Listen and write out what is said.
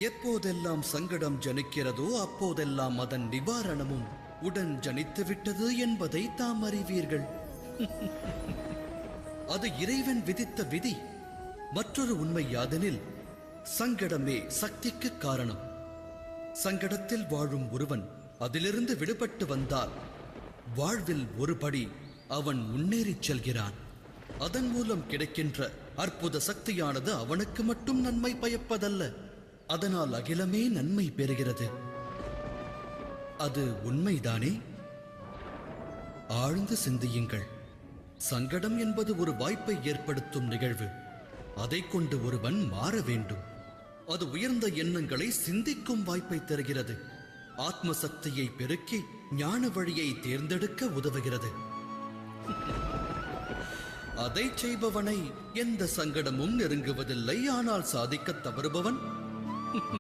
எப்போதெல்லாம் சங்கடம் ஜனிக்கிறதோ அப்போதெல்லாம் அதன் நிவாரணமும் உடன் ஜனித்துவிட்டது என்பதை தாம் அறிவீர்கள். அது இறைவன் விதித்த விதி. மற்றொரு உண்மை யாதெனில், சங்கடமே சக்திக்கு காரணம். சங்கடத்தில் வாழும் ஒருவன் அதிலிருந்து விடுபட்டு வந்தால் வாழ்வில் ஒருபடி அவன் முன்னேறிச் செல்கிறான். அதன் மூலம் கிடைக்கின்ற அற்புத சக்தியானது அவனுக்கு மட்டும் நன்மை பயப்பதல்ல, அதனால் அகிலமே நன்மை பெறுகிறது. அது உண்மைதானே? ஆழ்ந்து சிந்தியுங்கள். சங்கடம் என்பது ஒரு வாய்ப்பை ஏற்படுத்தும் நிகழ்வு. அதை கொண்டு ஒருவன் மாற வேண்டும். அது உயர்ந்த எண்ணங்களை சிந்திக்கும் வாய்ப்பை தருகிறது. ஆத்ம சக்தியை பெருக்கி ஞான வழியை தேர்ந்தெடுக்க உதவுகிறது. அதை செய்பவனை எந்த சங்கடமும் நெருங்குவதில்லை. ஆனால் சாதிக்க தவறுபவன்